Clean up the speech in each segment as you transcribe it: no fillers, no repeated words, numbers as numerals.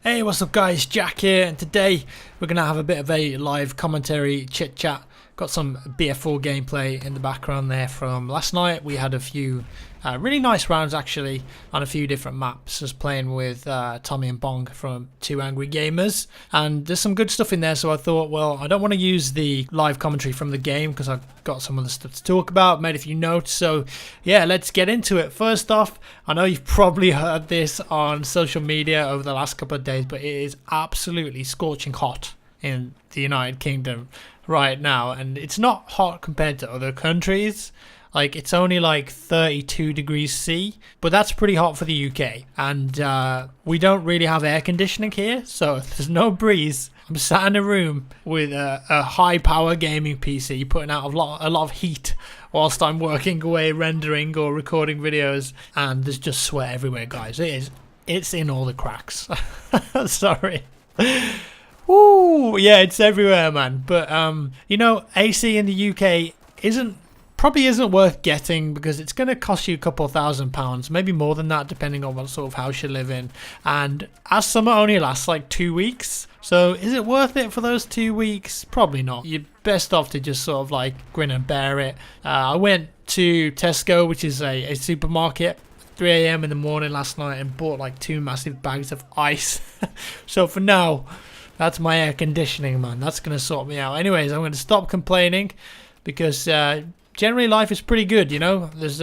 Hey, what's up guys, Jack here, and today we're going to have a bit of a live commentary chit chat. Got some BF4 gameplay in the background there from last night. We had a few really nice rounds actually on a few different maps, just playing with Tommy and Bong from Two Angry Gamers, and there's some good stuff in there, so I thought, well, I don't want to use the live commentary from the game because I've got some other stuff to talk about, made a few notes, so yeah, let's get into it. First off, I know you've probably heard this on social media over the last couple of days, but it is absolutely scorching hot in the United Kingdom right now, and it's not hot compared to other countries. Like, it's only like 32 degrees C, but that's pretty hot for the UK, and we don't really have air conditioning here, so if there's no breeze, I'm sat in a room with a high power gaming PC putting out a lot of heat whilst I'm working away, rendering or recording videos, and there's just sweat everywhere, guys. It's in all the cracks. Sorry. Ooh, yeah, it's everywhere, man. But you know, AC in the UK probably isn't worth getting because it's going to cost you a couple £1,000, maybe more than that, depending on what sort of house you live in. And as summer only lasts like 2 weeks, so is it worth it for those 2 weeks? Probably not. You're best off to just sort of like grin and bear it. I went to Tesco, which is a supermarket, 3 AM in the morning last night, and bought like 2 massive bags of ice. So for now, that's my air conditioning, man. That's going to sort me out. Anyways, I'm going to stop complaining because generally life is pretty good, you know. There's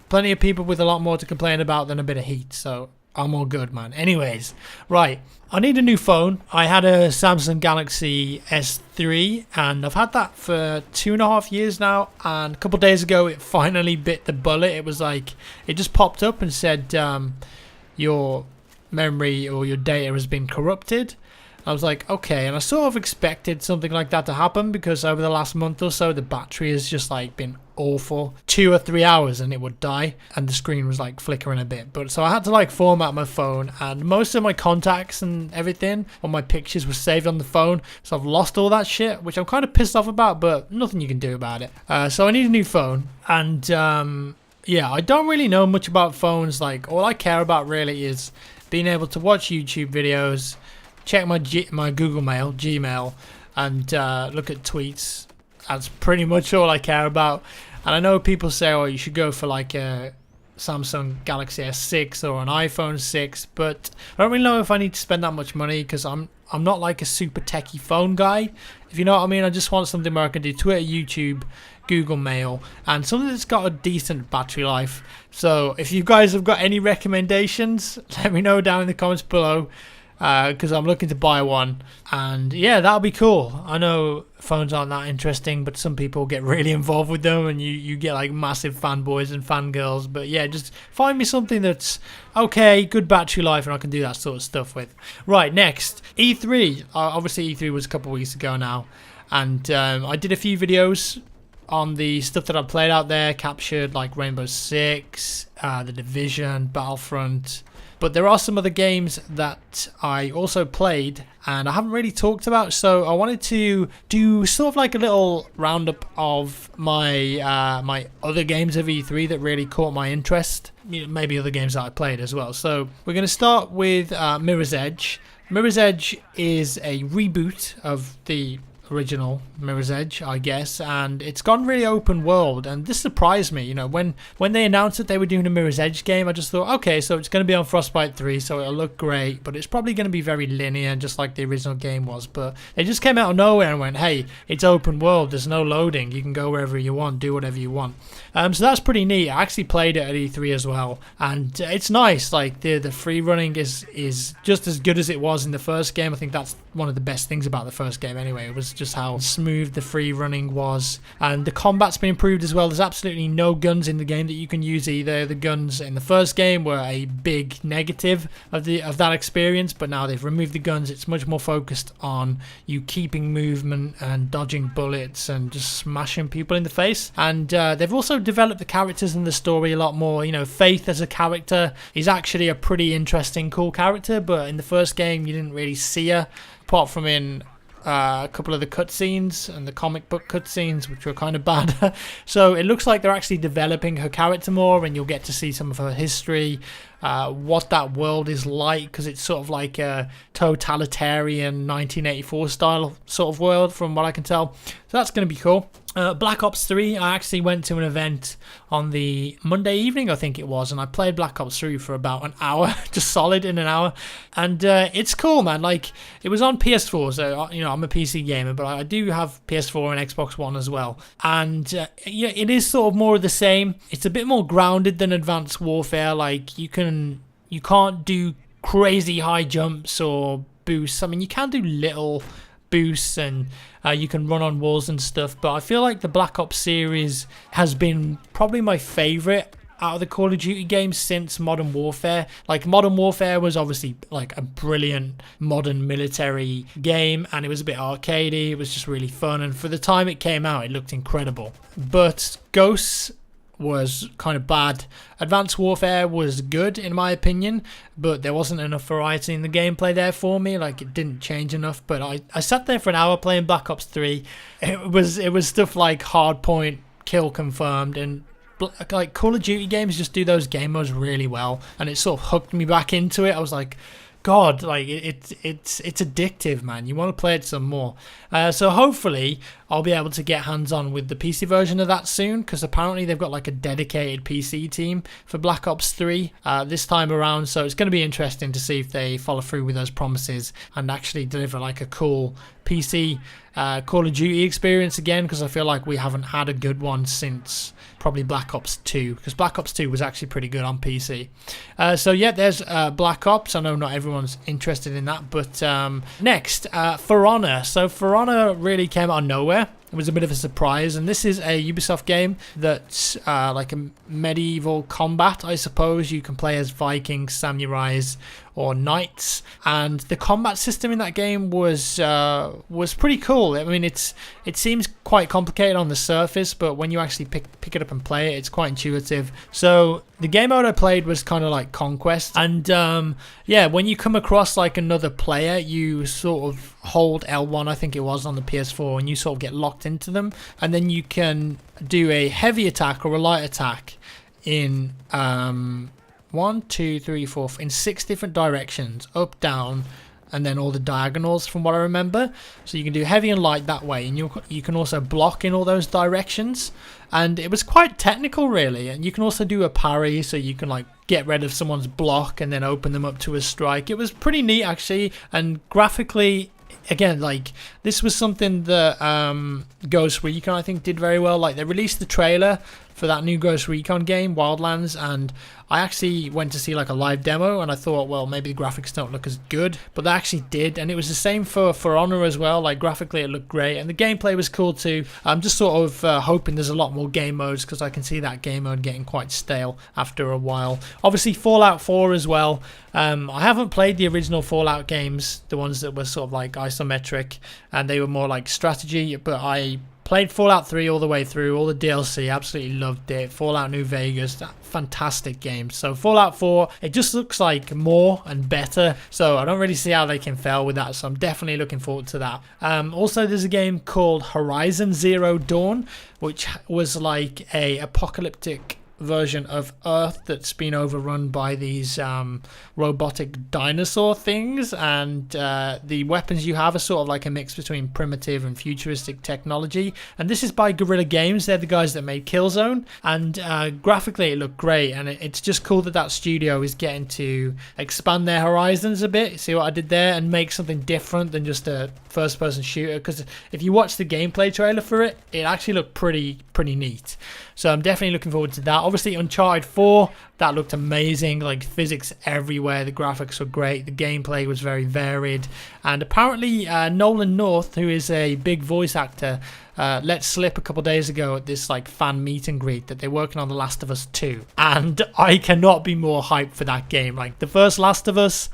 plenty of people with a lot more to complain about than a bit of heat, so I'm all good, man. Anyways, right, I need a new phone. I had a Samsung Galaxy S3, and I've had that for 2.5 years now, and a couple of days ago it finally bit the bullet. It was like, it just popped up and said your memory or your data has been corrupted. I was like, okay, and I sort of expected something like that to happen because over the last month or so the battery has just like been awful. 2 or 3 hours and it would die, and the screen was like flickering a bit. But so I had to like format my phone, and most of my contacts and everything on my pictures were saved on the phone, so I've lost all that shit, which I'm kind of pissed off about, but nothing you can do about it. So I need a new phone, and yeah, I don't really know much about phones. Like, all I care about really is being able to watch YouTube videos, check my Google Mail, Gmail, and look at tweets. That's pretty much all I care about. And I know people say, oh, you should go for like a Samsung Galaxy S6 or an iPhone 6, but I don't really know if I need to spend that much money because I'm not like a super techie phone guy, if you know what I mean. I just want something where I can do Twitter, YouTube, Google Mail, and something that's got a decent battery life. So if you guys have got any recommendations, let me know down in the comments below, because I'm looking to buy one, and yeah, that'll be cool. I know phones aren't that interesting, but some people get really involved with them, and you get like massive fanboys and fangirls. But yeah, just find me something that's okay, good battery life, and I can do that sort of stuff with. Right, next, E3. Obviously E3 was a couple of weeks ago now, and I did a few videos on the stuff that I played out there, captured like Rainbow Six, The Division, Battlefront. But there are some other games that I also played and I haven't really talked about, so I wanted to do sort of like a little roundup of my my other games of E3 that really caught my interest. Maybe other games that I played as well. So we're going to start with Mirror's Edge. Mirror's Edge is a reboot of the original Mirror's Edge, I guess, and it's gone really open world, and this surprised me. You know, when they announced that they were doing a Mirror's Edge game, I just thought, okay, so it's going to be on Frostbite 3, so it'll look great, but it's probably going to be very linear, just like the original game was. But it just came out of nowhere and went, hey, it's open world, there's no loading, you can go wherever you want, do whatever you want. So that's pretty neat. I actually played it at E3 as well, and it's nice. Like, the free running is just as good as it was in the first game. I think that's one of the best things about the first game anyway. It was just how smooth the free running was, and the combat's been improved as well. There's absolutely no guns in the game that you can use either. The guns in the first game were a big negative of that experience, but now they've removed the guns. It's much more focused on you keeping movement and dodging bullets and just smashing people in the face. And they've also developed the characters and the story a lot more. You know, Faith as a character is actually a pretty interesting, cool character, but in the first game you didn't really see her, apart from in a couple of the cutscenes and the comic book cutscenes, which were kind of bad. So it looks like they're actually developing her character more, and you'll get to see some of her history, what that world is like, because it's sort of like a totalitarian 1984 style sort of world from what I can tell. So that's going to be cool. Black Ops 3, I actually went to an event on the Monday evening, I think it was, and I played Black Ops 3 for about an hour, just solid in an hour, and it's cool, man. Like, it was on PS4, so, you know, I'm a PC gamer, but I do have PS4 and Xbox One as well, and yeah, it is sort of more of the same. It's a bit more grounded than Advanced Warfare. Like, you can't do crazy high jumps or boosts. I mean, you can do little boosts, and you can run on walls and stuff, but I feel like the Black Ops series has been probably my favorite out of the Call of Duty games since Modern Warfare. Like, Modern Warfare was obviously like a brilliant modern military game, and it was a bit arcadey. It was just really fun, and for the time it came out, it looked incredible. But Ghosts was kind of bad. Advanced Warfare was good in my opinion, but there wasn't enough variety in the gameplay there for me. Like, it didn't change enough. But I sat there for an hour playing Black Ops 3. It was stuff like hardpoint, kill confirmed, and like Call of Duty games just do those game modes really well, and it sort of hooked me back into it. I was like, God, like it's addictive, man. You want to play it some more. So hopefully I'll be able to get hands on with the PC version of that soon, because apparently they've got like a dedicated PC team for Black Ops 3 this time around. So it's going to be interesting to see if they follow through with those promises and actually deliver like a cool PC Call of Duty experience again, because I feel like we haven't had a good one since probably Black Ops 2, because Black Ops 2 was actually pretty good on PC. So yeah, there's Black Ops. I know not everyone's interested in that, but next, For Honor. So For Honor really came out of nowhere. It was a bit of a surprise, and this is a Ubisoft game that's like a medieval combat, I suppose. You can play as Vikings, samurais, or knights, and the combat system in that game was pretty cool. I mean, it seems quite complicated on the surface, but when you actually pick it up and play it, it's quite intuitive. So the game mode I played was kind of like Conquest, and yeah, when you come across like another player, you sort of hold L1, I think it was, on the PS4, and you sort of get locked into them, and then you can do a heavy attack or a light attack in 1, 2, 3, 4, in 6 different directions, up, down, and then all the diagonals from what I remember. So you can do heavy and light that way, and you can also block in all those directions, and it was quite technical really. And you can also do a parry, so you can like get rid of someone's block and then open them up to a strike. It was pretty neat actually, and graphically, again, like, this was something that Ghost Recon I think did very well. Like, they released the trailer for that new Ghost Recon game, Wildlands, and I actually went to see like a live demo, and I thought, well, maybe the graphics don't look as good, but they actually did, and it was the same for Honor as well. Like, graphically it looked great, and the gameplay was cool too. I'm just sort of hoping there's a lot more game modes, because I can see that game mode getting quite stale after a while. Obviously Fallout 4 as well. I haven't played the original Fallout games, the ones that were sort of like isometric, and they were more like strategy, but I played Fallout 3 all the way through, all the DLC, absolutely loved it. Fallout New Vegas, fantastic game. So Fallout 4, it just looks like more and better, so I don't really see how they can fail with that, so I'm definitely looking forward to that. Also, there's a game called Horizon Zero Dawn, which was like a apocalyptic version of Earth that's been overrun by these robotic dinosaur things, and the weapons you have are sort of like a mix between primitive and futuristic technology. And this is by Guerrilla Games. They're the guys that made Killzone, and graphically it looked great, and it's just cool that studio is getting to expand their horizons a bit. See what I did there? And make something different than just a first person shooter, because if you watch the gameplay trailer for it, it actually looked pretty neat. So I'm definitely looking forward to that. Obviously Uncharted 4, that looked amazing, like physics everywhere, the graphics were great, the gameplay was very varied, and apparently Nolan North, who is a big voice actor, let slip a couple days ago at this like fan meet and greet that they're working on The Last of Us 2, and I cannot be more hyped for that game. Like, the first Last of Us,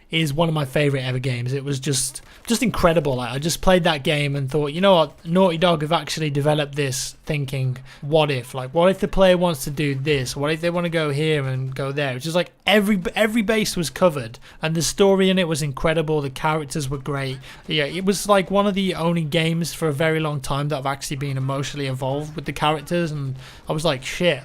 is one of my favorite ever games. It was just incredible. Like, I just played that game and thought, you know what, Naughty Dog have actually developed this thinking, what if the player wants to do this, what if they want to go here and go there. It's just like every base was covered, and the story in it was incredible. The characters were great. Yeah, it was like one of the only games for a very long time that I've actually been emotionally involved with the characters, and I was like, shit,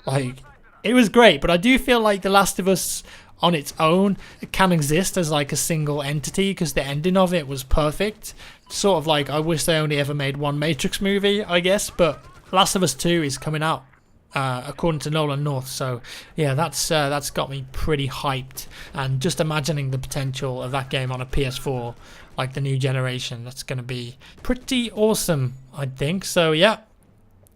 like, it was great. But I do feel like The Last of Us on its own, it can exist as like a single entity, because the ending of it was perfect. Sort of like, I wish they only ever made one Matrix movie, I guess. But Last of Us 2 is coming out, according to Nolan North. So yeah, that's got me pretty hyped. And just imagining the potential of that game on a PS4, like the new generation, that's going to be pretty awesome, I think. So yeah,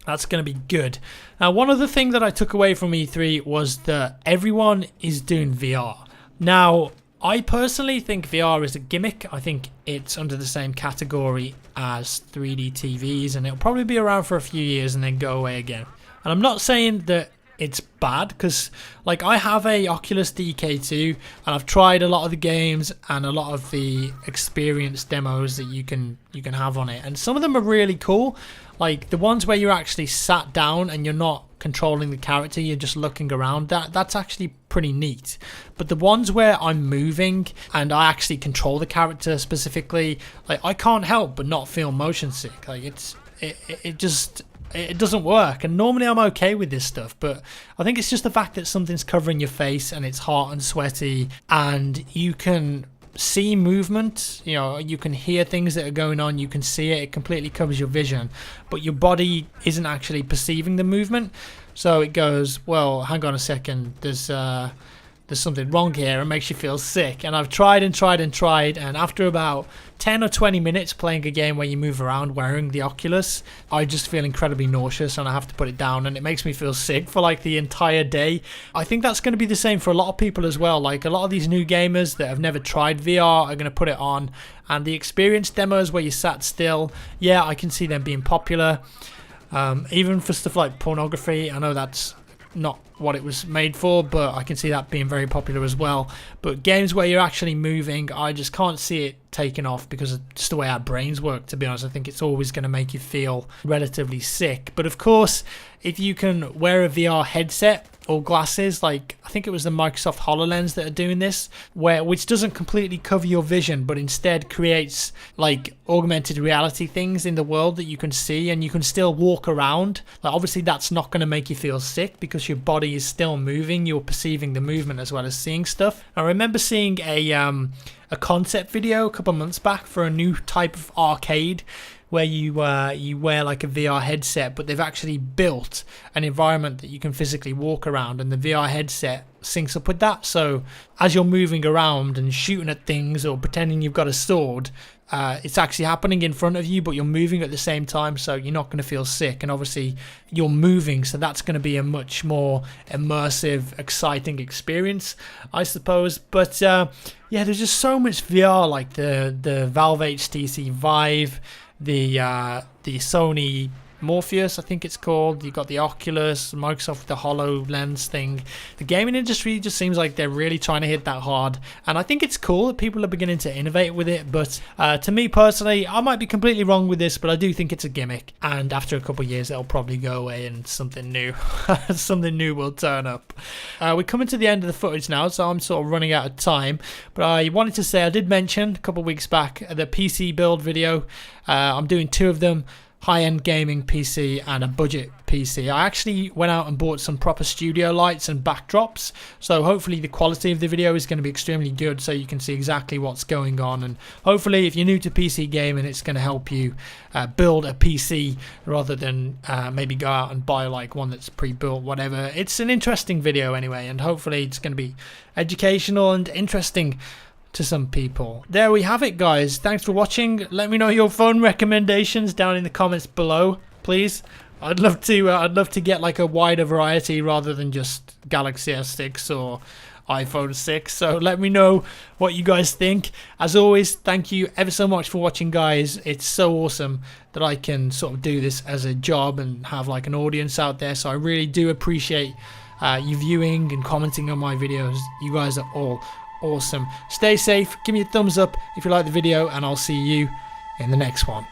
that's going to be good. Now, one other thing that I took away from E3 was that everyone is doing VR. Now, I personally think VR is a gimmick. I think it's under the same category as 3D TVs, and it'll probably be around for a few years and then go away again. And I'm not saying that it's bad, because like, I have a Oculus DK2 and I've tried a lot of the games and a lot of the experience demos that you can have on it, and some of them are really cool. Like the ones where you're actually sat down and you're not controlling the character, you're just looking around, that's actually pretty neat. But the ones where I'm moving and I actually control the character specifically, like, I can't help but not feel motion sick. Like it doesn't work. And normally I'm okay with this stuff, but I think it's just the fact that something's covering your face and it's hot and sweaty, and you can see movement, you know, you can hear things that are going on, you can see it completely covers your vision, but your body isn't actually perceiving the movement. So it goes, well, hang on a second, there's something wrong here, and makes you feel sick. And I've tried, and after about 10 or 20 minutes playing a game where you move around wearing the Oculus, I just feel incredibly nauseous and I have to put it down, and it makes me feel sick for like the entire day. I think that's going to be the same for a lot of people as well. Like, a lot of these new gamers that have never tried VR are going to put it on, and the experience demos where you sat still, yeah, I can see them being popular. Even for stuff like pornography, I know that's not what it was made for, but I can see that being very popular as well. But games where you're actually moving, I just can't see it taking off, because of just the way our brains work, to be honest. I think it's always going to make you feel relatively sick. But of course, if you can wear a VR headset or glasses, like I think it was the Microsoft HoloLens that are doing this, which doesn't completely cover your vision, but instead creates like augmented reality things in the world that you can see, and you can still walk around. Like, obviously that's not going to make you feel sick, because your body is still moving, you're perceiving the movement as well as seeing stuff. I remember seeing a concept video a couple months back for a new type of arcade where you wear like a VR headset, but they've actually built an environment that you can physically walk around, and the VR headset syncs up with that. So as you're moving around and shooting at things or pretending you've got a sword, it's actually happening in front of you, but you're moving at the same time, so you're not going to feel sick. And obviously you're moving, so that's going to be a much more immersive, exciting experience, I suppose. But yeah, there's just so much VR, like the Valve HTC Vive, the Sony Morpheus, I think it's called. You've got the Oculus, Microsoft, the HoloLens thing. The gaming industry just seems like they're really trying to hit that hard, and I think it's cool that people are beginning to innovate with it. But to me personally, I might be completely wrong with this, but I do think it's a gimmick, and after a couple of years it'll probably go away and something new something new will turn up. We're coming to the end of the footage now, so I'm sort of running out of time, but I wanted to say, I did mention a couple of weeks back the PC build video. I'm doing two of them, high-end gaming PC and a budget PC. I actually went out and bought some proper studio lights and backdrops, so hopefully the quality of the video is going to be extremely good, so you can see exactly what's going on. And hopefully if you're new to PC gaming, it's going to help you build a PC rather than maybe go out and buy like one that's pre-built, whatever. It's an interesting video anyway, and hopefully it's going to be educational and interesting to some people. There we have it, guys. Thanks for watching. Let me know your phone recommendations down in the comments below, please. I'd love to get like a wider variety rather than just Galaxy S6 or iPhone 6. So let me know what you guys think. As always, thank you ever so much for watching, guys. It's so awesome that I can sort of do this as a job and have like an audience out there. So I really do appreciate you viewing and commenting on my videos. You guys are all awesome. Stay safe, give me a thumbs up if you like the video, and I'll see you in the next one.